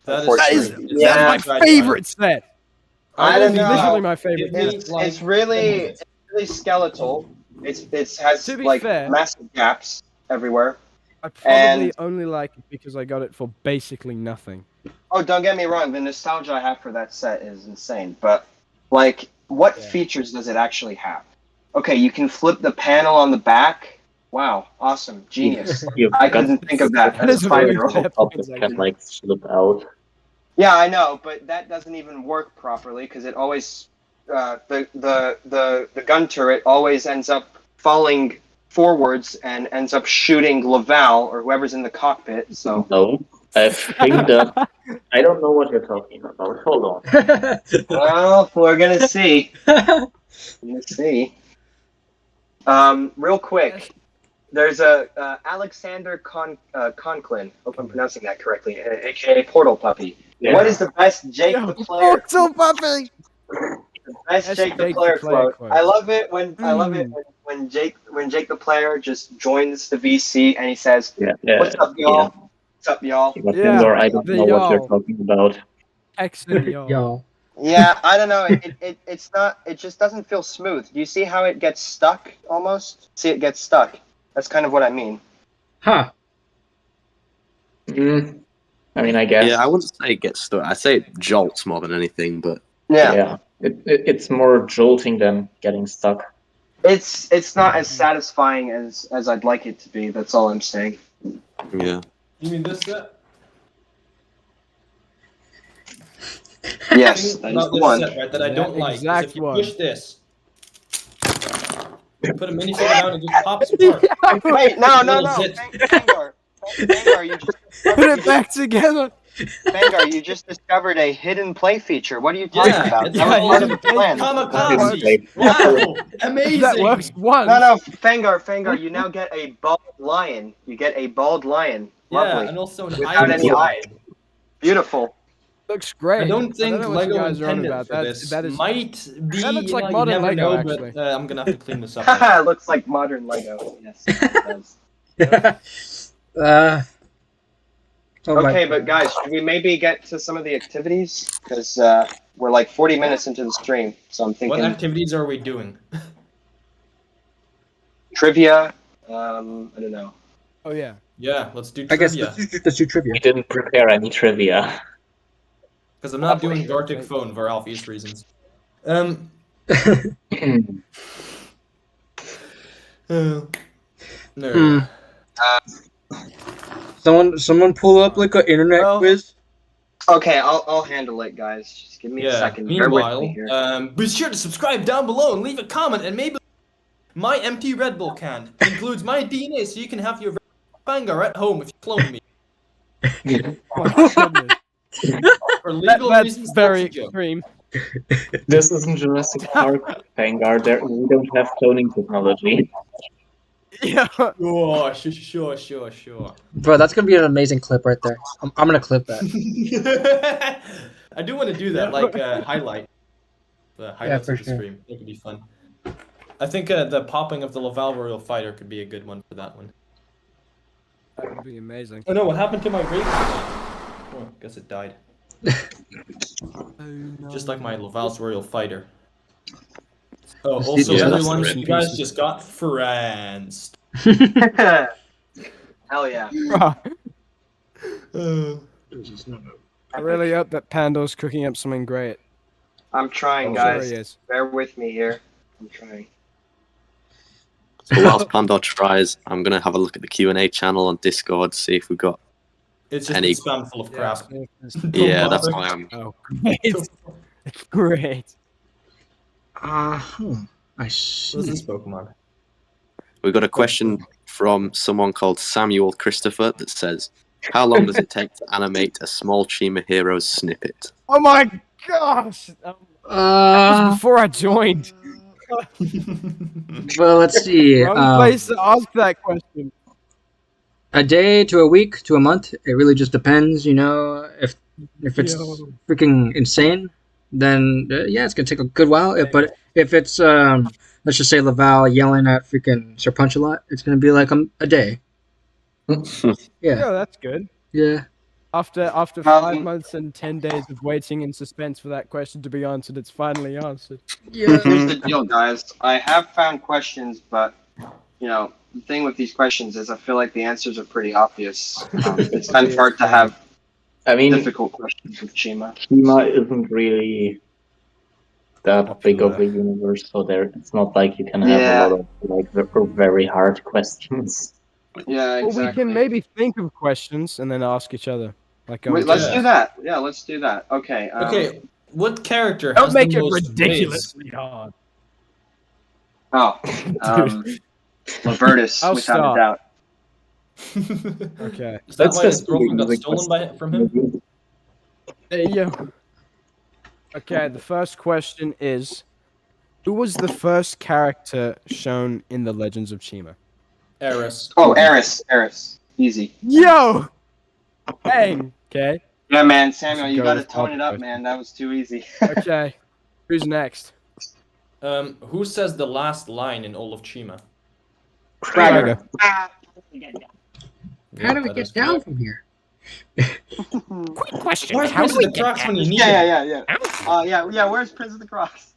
That That is is true. Yeah. That's my favorite set. I don't That is know. literally my favorite. It's really skeletal. It has To be like fair- massive gaps everywhere. I probably And- only like it because I got it for basically nothing. Oh, don't get me wrong. The nostalgia I have for that set is insane. But like, what Yeah. features does it actually have? Okay, you can flip the panel on the back. Wow, awesome, genius. You've I got couldn't think of that That as is a a very 5-year-old. fair up point, that can actually. like slip out. Yeah, I know, but that doesn't even work properly because it always the gun turret always ends up falling forwards and ends up shooting Laval or whoever's in the cockpit. So No, I think that I don't know what you're talking about. Hold on. well, we're gonna see. Let's see. Real quick, there's a Alexander Conklin. Hope I'm pronouncing that correctly, aka Portal Puppy. Yeah. What is the best Jake the Player? Portal Puppy! The best That's Jake the Jake the Player Player quote. quote. I love it when Jake the Player just joins the VC and he says, Yeah, "What's up, y'all? What's up, y'all?" But Yeah, Lindor, I don't the know what you're y'all. talking about. Excellent, y'all. Y'all. Yeah, I don't know. It's not. It just doesn't feel smooth. Do you see how it gets stuck? Almost. See, it gets stuck. That's kind of what I mean. Huh. I mean, I guess. Yeah, I wouldn't say it gets stuck. I'd say it jolts more than anything, but Yeah. It's more jolting than getting stuck. It's not as satisfying as I'd like it to be. That's all I'm saying. yeah. You mean this set? Yes, Thing that is about the this one. set, right, that I don't That like is exact if you one. push this, you put a minifigure down and it just pops apart. Wait, no, Little zit. Vanguard, you just Put it back together. Vanguard, you just discovered a hidden play feature. What are you talking Yeah, about? it's That was yeah, part of you the plan. Kamikaze. Wow, amazing. That works once. No, Fangar, you now get a bald lion. You get a bald lion. Yeah, Lovely. and also an Without eye. any eyes. Beautiful. Looks great. I don't think know what you Lego guys are on intended about. for this. That is Might be. that looks like you modern never Lego, know, actually. But, I'm gonna have to clean this up. Looks like modern Lego. Yes, it does. Oh my Okay, but God. guys, should we maybe get to some of the activities? Because we're like 40 minutes into the stream, so I'm What thinking activities are we doing? trivia. I don't know. Oh yeah. Yeah, let's do I guess trivia. let's do trivia. We didn't prepare any trivia. Because I'm not doing Lovely. Gartic Phone for obvious reasons. No. Someone pull up like an internet Well- quiz. Okay, I'll handle it, guys. Just give me a Yeah. second. Bear with me Meanwhile, here. be sure to subscribe down below and leave a comment, and maybe my empty Red Bull can includes my DNA, so you can have your banger at home if you clone me. Oh my goodness. For legal That's reasons, very that's a joke. extreme. This isn't Jurassic Park, Vanguard. We don't have cloning technology. Yeah. Oh, sure. Bro, that's gonna be an amazing clip right there. I'm gonna clip that. I do want to do that, like highlight. The highlights for of the sure. stream. It could be fun. I think the popping of the Laval Royal Fighter could be a good one for that one. That would be amazing. Oh no, what happened to my rig? Oh, guess it died. Just like my Laval's Royal Fighter. Oh, also Yeah, that's everyone, the red you guys just got franced. Hell yeah. I really hope that Pando's cooking up something great. I'm trying, I'm guys. sure he is. Bear with me here. I'm trying. So whilst Pandor tries, I'm gonna have a look at the Q&A channel on Discord, see if we've got. It's just Any- a spam full of crap. Yeah, that's bother. why I'm. Oh, great. Great. I What's see. this Pokemon? We've got a question from someone called Samuel Christopher that says, "How long does it take to animate a small Chima Heroes snippet?" Oh my gosh! That was before I joined. Well, let's see. Wrong place to ask that question. A day to a week to a month. It really just depends, you know. If it's Yo. freaking insane, then yeah, it's gonna take a good while. But if it's let's just say Laval yelling at freaking Sir Punch a lot, it's gonna be like a day. Yeah, Yeah, that's good. yeah. After 5 months and 10 days of waiting in suspense for that question to be answered, it's finally answered. Yeah. Here's the deal, guys. I have found questions, but you know, the thing with these questions is I feel like the answers are pretty obvious. It's kind of hard to have I mean, difficult questions with Chima. Chima isn't really that big of a universe, so it's not like you can have Yeah. a lot of like very hard questions. Yeah, Well, exactly. we can maybe think of questions and then ask each other. Like, Wait, let's Yeah. do that. Yeah, let's do that. Okay. Okay, what character Don't has make the it most ridiculously hard. Oh, Lavertus, I'll without start. a doubt. ways? Okay. Is that Let's why his just girlfriend got the stolen from him? There you go. Okay, the first question is, who was the first character shown in the Legends of Chima? Eris. Oh, Eris. Easy. Yo! Bang! Okay. Yeah, man, Samuel, Should you go gotta with tone it up, question. man. That was too easy. Okay. Who's next? Who says the last line in all of Chima? Fragger. How Yeah, do we that get is down correct. from here? Quick question. Where's Prince of the Crocs when you need him? Yeah. Where's Prince of the Crocs?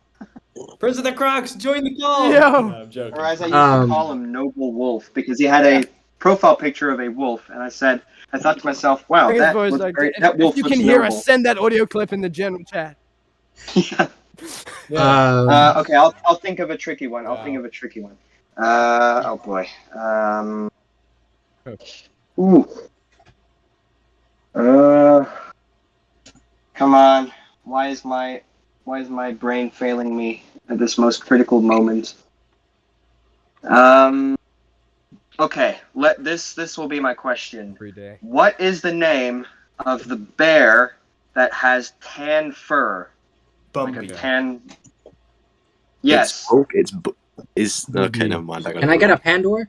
Prince of the Crocs, join the call! Yo! No, I'm joking. Or as I used to call him, Noble Wolf, because he had a profile picture of a wolf, and I thought to myself, wow, His that, voice looks like, very, if that wolf you looks can hear noble. us, send that audio clip in the general chat. Yeah. Yeah. Okay, I'll think of a tricky one. I'll Wow. think of a tricky one. Oh boy. Ooh. Come on. Why is my brain failing me at this most critical moment? Okay. This will be my question. Every day. What is the name of the bear that has tan fur? Like a Bumpy. tan. Yes. Is okay. Never mind. Can I get a Pandor?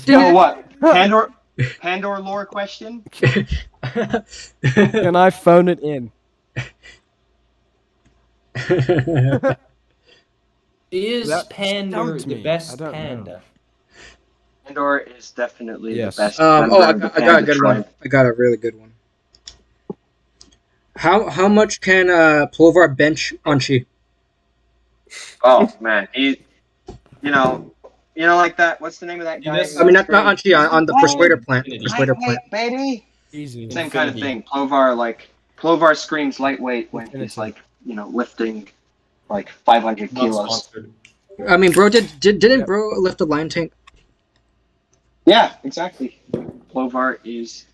Oh, what? Pandor lore question? Can I phone it in? Is That Pandor stumped the me. best I don't know. panda? Pandor is definitely Yes. the best. I member of the got a Panda good tribe. one. I got a really good one. How much can Plovar bench on Chi? Oh man, like that. What's the name of that guy? Yes. I mean, not on Chi, on the Persuader plant. Infinity. Persuader plant. Lightweight, baby. Easy. Same kind of Infinity. thing. Plovar screams lightweight when he's Infinity. like lifting like 500 Not kilos. sponsored. I mean, bro, didn't Yep. bro lift a lion tank? Yeah, exactly. Plovar is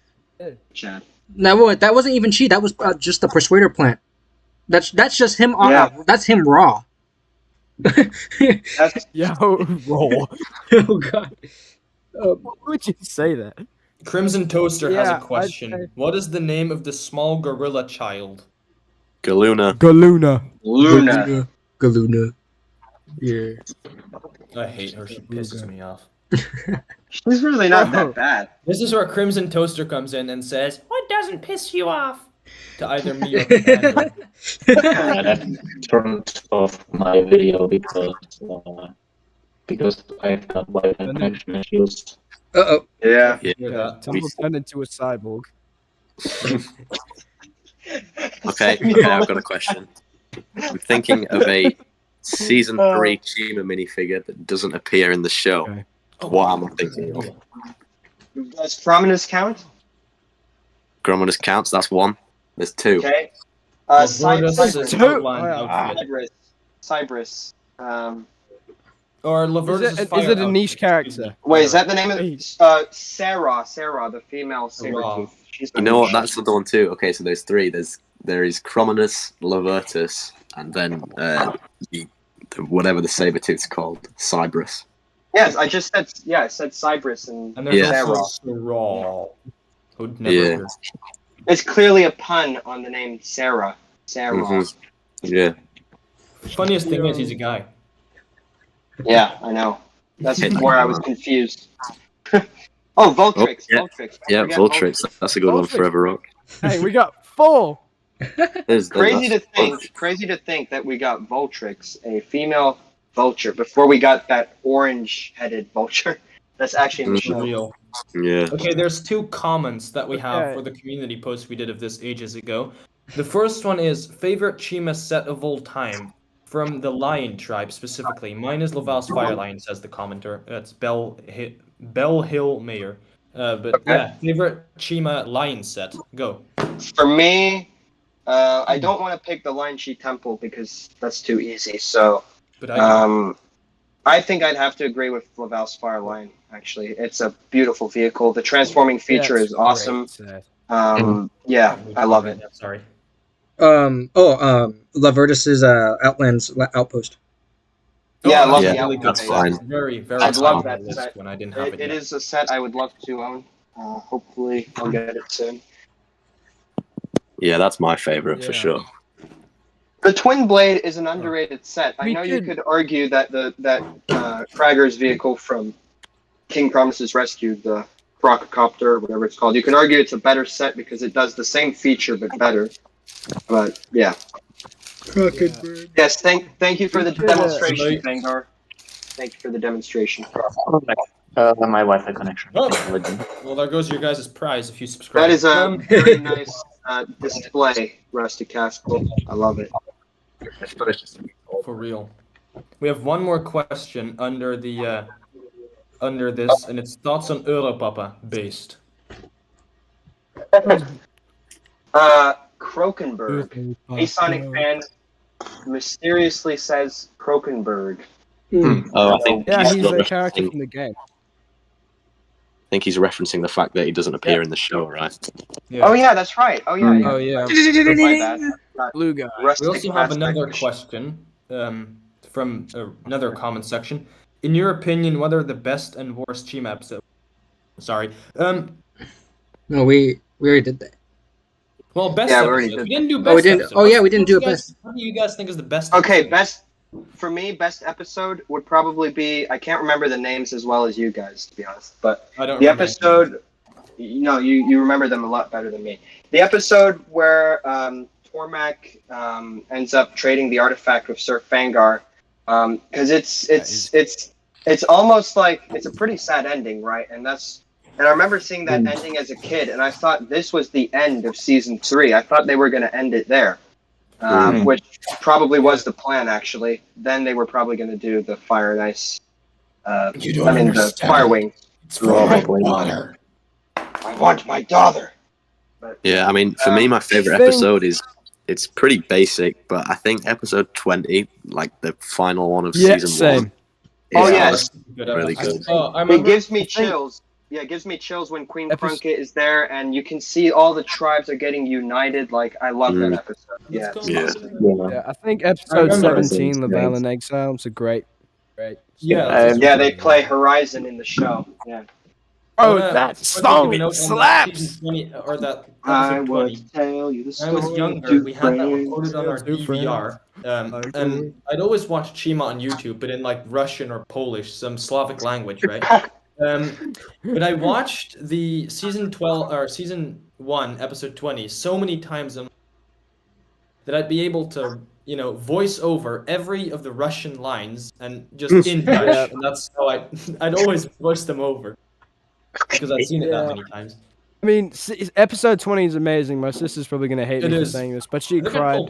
Chad. No, that wasn't even Chi. That was just the Persuader plant. That's just him. Yeah. That's him raw. That's Yo, roll. Oh god. Why would you say that? Crimson Toaster has Yeah, a question. I'd say- What is the name of the small gorilla child? Galuna. Galuna. Luna. Galuna. Yeah. I hate her. She pisses me off. She's really not Bro. that bad. This is where Crimson Toaster comes in and says, "What doesn't piss you off?" To either me or Andrew. And I turned off my video because I've got Wi-Fi connection issues. Uh-oh. Yeah. Yeah. Hear that? Tumble turned into a cyborg. Okay, I've got a question. I'm thinking of a season 3 Chima minifigure that doesn't appear in the show. Okay. What am I thinking of? Does Prominus count? Grominus counts, that's one. There's two. Okay. Lavertus is Cypress. outline Wow. outfit. Cypress. Or Lavertus Is it a niche character? Wait, is that the name of Wait. Sarah, the female Sabretooth. She's You know what? That's the one too. Okay, so there's three. There is Crominus, Lavertus, and then whatever the Sabretooth's called, Cybrus. Yes, I just said I said Cypress and And there's Yeah. also Sarah. Who'd never Yeah. heard. it's clearly a pun on the name Sarah. Sarah. Mhm. Yeah. Funniest thing is he's a guy. Yeah, I know. That's Hit where I that was one. confused. Oh, Voltrix. yeah. Voltrix. Yeah, Don't forget Voltrix. That's a good one, Voltrix. Forever Rock. Hey, we got 4. Crazy to think that we got Voltrix, a female vulture, before we got that orange-headed vulture. That's actually in the Mhm. show. Real. Yeah. Okay, there's two comments that we have Okay. for the community post we did of this ages ago. The first one is favorite Chima set of all time from the Lion tribe specifically. Mine is Laval's Fire Lion, says the commenter. That's Bell Hill Mayor. But Okay. yeah, favorite Chima Lion set. Go. For me, I don't want to pick the Lion Chi Temple because that's too easy. So, But I I think I'd have to agree with Laval's Fire Line. Actually, it's a beautiful vehicle. The transforming feature is awesome. Yeah, I love it. Sorry. Lavertus's Outlands outpost. Yeah, I love Yeah, the really outfit. good that's set. fine. Very, very I'd love high on that the list set. when I didn't have it, It yet. is a set I would love to own. Hopefully, I'll get it soon. Yeah, that's my favorite for Yeah. sure. The Twin Blade is an underrated set. I We know you could- could argue that Krager's vehicle from King Promises Rescue, the Crococopter, whatever it's called, you can argue it's a better set because it does the same feature but better. But yeah. Yes, thank you for the demonstration, Vanguard. Thank you for the demonstration. My Wi-Fi connection. Oh. Well, there goes your guys' prize if you subscribe. That is a very nice display, Rusty Castle. I love it. For real. We have one more question under the under this, and it's thoughts on Europapa based. Krokenberg. A Sonic fan mysteriously says Krokenberg. Oh, I think Yeah, he's not a character referencing- from the game. I think he's referencing the fact that he doesn't appear in the show, right? Yeah. Oh yeah, that's right. Oh yeah. Oh yeah, My bad. blue guy. We Rustic also have another aspect. question from another comment section. In your opinion, what are the best and worst Chima episodes? Sorry. No, we already did that. Well, best Yeah, we already episodes. did We didn't do Oh, best. we didn't- episode. oh, yeah, we didn't do What a best. What do you guys think is the best? Okay, episode? for me, best episode would probably be. I can't remember the names as well as you guys, to be honest. But I don't the remember. episode, you remember them a lot better than me. The episode where Tormak ends up trading the artifact with Sir Fangar, because it's it's almost like it's a pretty sad ending, right? And I remember seeing that ending as a kid, and I thought this was the end of season 3. I thought they were going to end it there, which probably was the plan, actually. Then they were probably going to do the Fire and Ice. The Fire Wing. It's for my water. I want my daughter. But, yeah, I mean, for me, my favorite episode it's pretty basic, but I think episode 20, like the final one of season 1. Yes. Really good. It gives me chills. Yeah, it gives me chills when Queen Plunket is there, and you can see all the tribes are getting united. Like, I love that episode. Yeah. Yeah, I think episode 17, Laval in Exile, is a great. Yeah, they play Horizon in the show. Yeah. Oh, that song slaps! Or that I episode 20. would tell you the story. When I was younger, we had that recorded on our DVR. And I'd always watch Chima on YouTube, but in like Russian or Polish, some Slavic language, right? But I watched the season 1, episode 20, so many times that I'd be able to, voice over every of the Russian lines and just in Dutch, and that's how I'd always voice them over because I've seen it that many times. I mean, episode 20 is amazing. My sister's probably going to hate me for saying this, but she cried.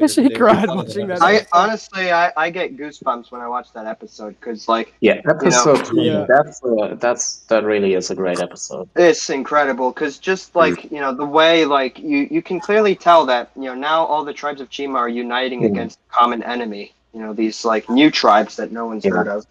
She cried watching that. I get goosebumps when I watch that episode because, like, episode 20. That really is a great episode. It's incredible because just like the way like you can clearly tell that now all the tribes of Chima are uniting against a common enemy. These like new tribes that no one's heard of.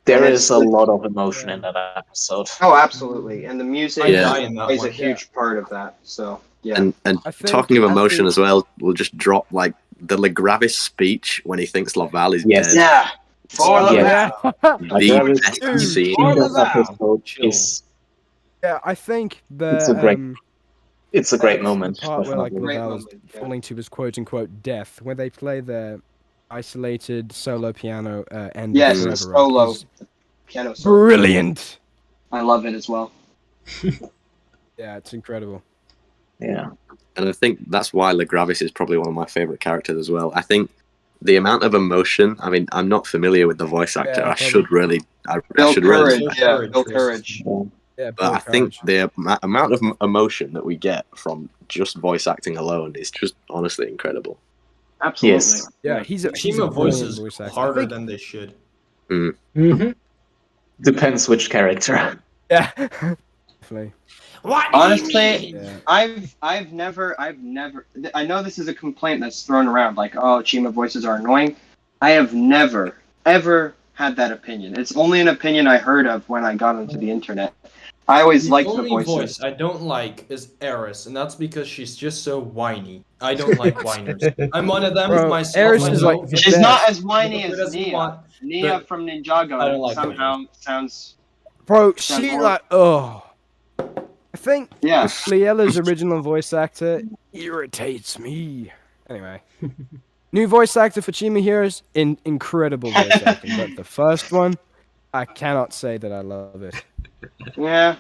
There is a lot of emotion in that episode. Oh, absolutely. And the music plays a huge part of that. So, yeah. And talking of emotion as well, we'll just drop, like, the Legravis speech when he thinks Laval is dead. Yeah. For Laval. The best scene. Yeah, I think it's a great moment. The part where, like, Laval is falling to his quote-unquote death, where they play the isolated solo piano end. Yes, the solo piano solo. Brilliant. I love it as well. Yeah, it's incredible. Yeah. And I think that's why Legravis is probably one of my favorite characters as well. I think the amount of emotion, I mean, I'm not familiar with the voice actor. I should really Bill Courage. Yeah, but I think the amount of emotion that we get from just voice acting alone is just honestly incredible. Absolutely. Yes. Yeah, he's a voices harder than they should. Depends which character. Yeah. Definitely. Honestly, I've never I know this is a complaint that's thrown around, like, oh, Chima voices are annoying. I have never, ever had that opinion. It's only an opinion I heard of when I got onto the internet. I always liked the voices. The only voice I don't like is Eris, and that's because she's just so whiny. I don't like whiners. I'm one of them myself. Eris is like she's not as whiny as Nia. Nia from Ninjago somehow sounds. Bro, she like I think Liella's original voice actor irritates me. Anyway, new voice actor for Chima Heroes, incredible voice acting, but the first one, I cannot say that I love it. Yeah.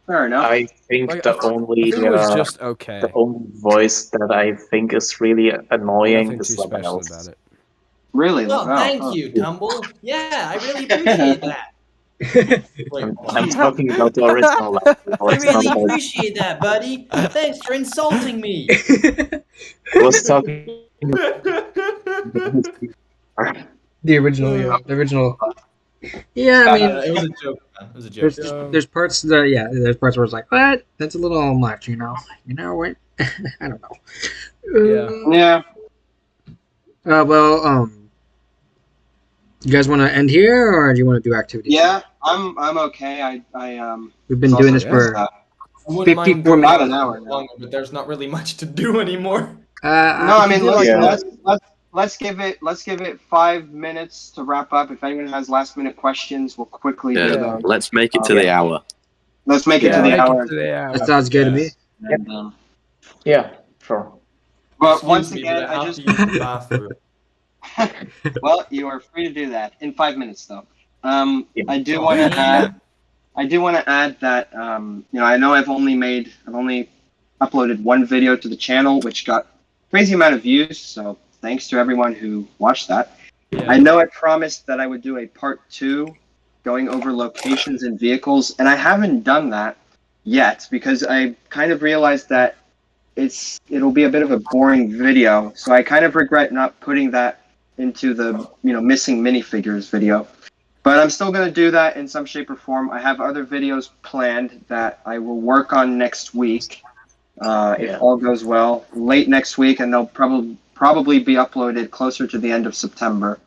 Fair enough. I think the only just okay. The only voice that I think is really annoying is someone else. About it. Really? Well, thank you, Tumble. Yeah, I really appreciate that. I'm talking about the original. I really appreciate that, buddy. Thanks for insulting me. I was talking. The original. Yeah, I mean, it was a joke. Man. It was a joke. There's parts that there's parts where it's like, what? That's a little much, You know what? I don't know. Yeah. Well, you guys want to end here, or do you want to do activities? Yeah, I'm okay. We've been doing this for 54 minutes. An hour longer, but there's not really much to do anymore. No, I mean, let's give it 5 minutes to wrap up. If anyone has last minute questions, we'll quickly do them. Let's make it to the hour. Let's make it to the hour. That sounds good to me. And, yeah, sure. But once again, I just use the bathroom. Well, you are free to do that in 5 minutes, though. I do want to add that I know I've only uploaded one video to the channel, which got crazy amount of views. So thanks to everyone who watched that. I know I promised that I would do a part 2 going over locations and vehicles, and I haven't done that yet because I kind of realized that it'll be a bit of a boring video, so I kind of regret not putting that into the missing minifigures video. But I'm still going to do that in some shape or form. I have other videos planned that I will work on next week, if all goes well, late next week, and they'll probably be uploaded closer to the end of September.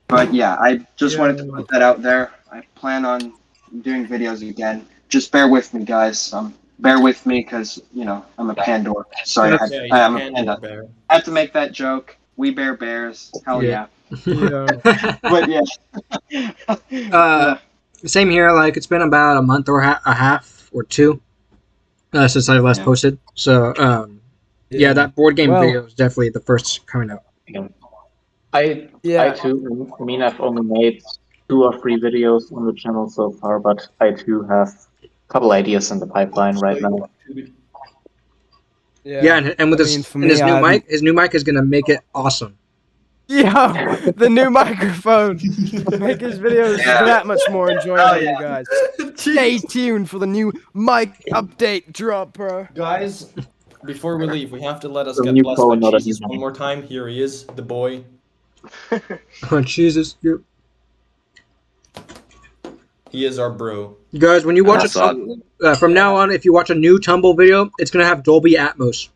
But yeah, I just wanted to put that out there. I plan on doing videos again. Just bear with me, guys. Bear with me because, I'm a Pandor. Sorry, I'm a panda. Bear. I have to make that joke. We bear bears. Hell yeah. But yeah. Same here. Like, it's been about a month or a half or two since I last posted. So, that board game video is definitely the first coming out. I too. I mean, I've only made 2 or 3 videos on the channel so far, but I too have a couple ideas in the pipeline right now. Yeah, and with his new mic is gonna make it awesome. Yeah, the new microphone make his videos that much more enjoyable, you guys. Stay tuned for the new mic update drop, bro. Guys, before we leave, we have to let us get blessed by Jesus one more time. Here he is, the boy. Oh, Jesus. Yep. He is our bro. You guys, when you watch from now on, if you watch a new Tumble video, it's gonna have Dolby Atmos.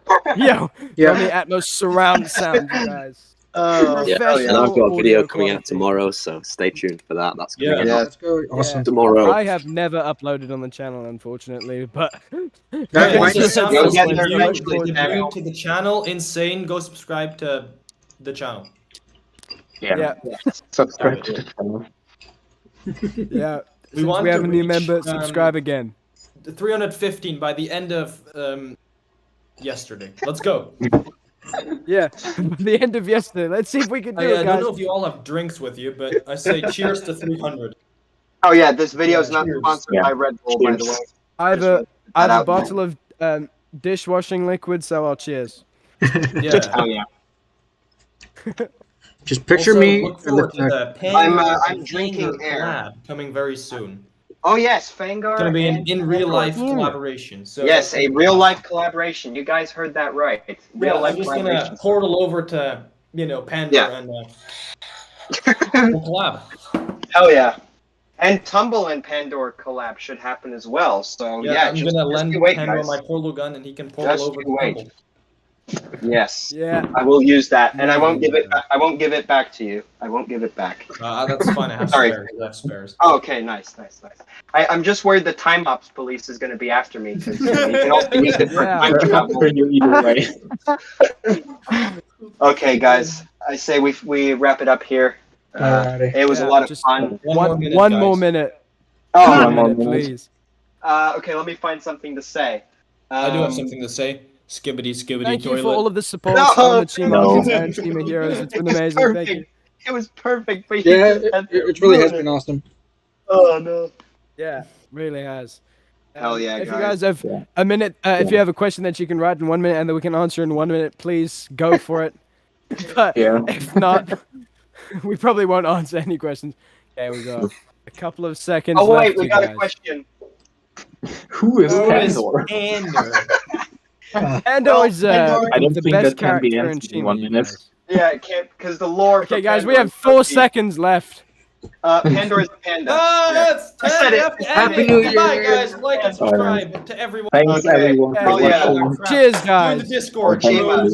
Dolby Atmos surround sound, you guys. And I've got a video coming out tomorrow, so stay tuned for that. That's coming out. Let's go. Awesome. Tomorrow. I have never uploaded on the channel, unfortunately, but You're new to the channel, insane. Go subscribe to the channel. Subscribe to the channel. We have a new member. Subscribe again. 315 by the end of yesterday. Let's go. By the end of yesterday. Let's see if we can do it, guys. I don't know if you all have drinks with you, but I say cheers to 300. Oh yeah, this video is not sponsored by Red Bull, by the way. I have a bottle of dishwashing liquid, so I'll cheers. Oh yeah. Just picture me. Look forward to the I'm drinking air collab coming very soon. Oh yes, Fangar. It's gonna be an in real life collaboration. So yes, a real life collaboration. You guys heard that right. Real life I'm just collaboration. gonna portal over to Panda and we'll collab. Hell yeah. And Tumble and Pandor collab should happen as well. So I'm gonna lend Pandor my portal gun and he can portal over to Tumble. Yes. Yeah. I will use that, and I won't give it. I won't give it back to you. I won't give it back. That's fine. I have spares. I have spares. Oh, okay, nice. I'm just worried the time ops police is going to be after me because you can also use it for time travel. Okay, guys. I say we wrap it up here. It was a lot of fun. One more minute. Oh, one more minute, please. Okay, let me find something to say. I do have something to say. Skibbity Thank toilet. you for all of the support on the Chima and Chima Heroes. It's been amazing. Thank you. It was perfect, but it really has been awesome. Oh no. Yeah, really has. Hell yeah, If you guys have a minute, if you have a question that you can write in 1 minute and that we can answer in 1 minute, please go for it. But if not, we probably won't answer any questions. Okay, we got a couple of seconds left. Oh wait, we got a question. Who is Pandor? Pandor is I don't the think best that can be character in answered in 1 minute. Yeah, it can't because the lore. Okay, guys, we have 4 seconds left. Pandor is the panda. That's I said it. Happy New Year. Bye, guys. Like and subscribe to everyone. Thanks, everyone. Hell yeah. Cheers, guys. Join the Discord. Chima.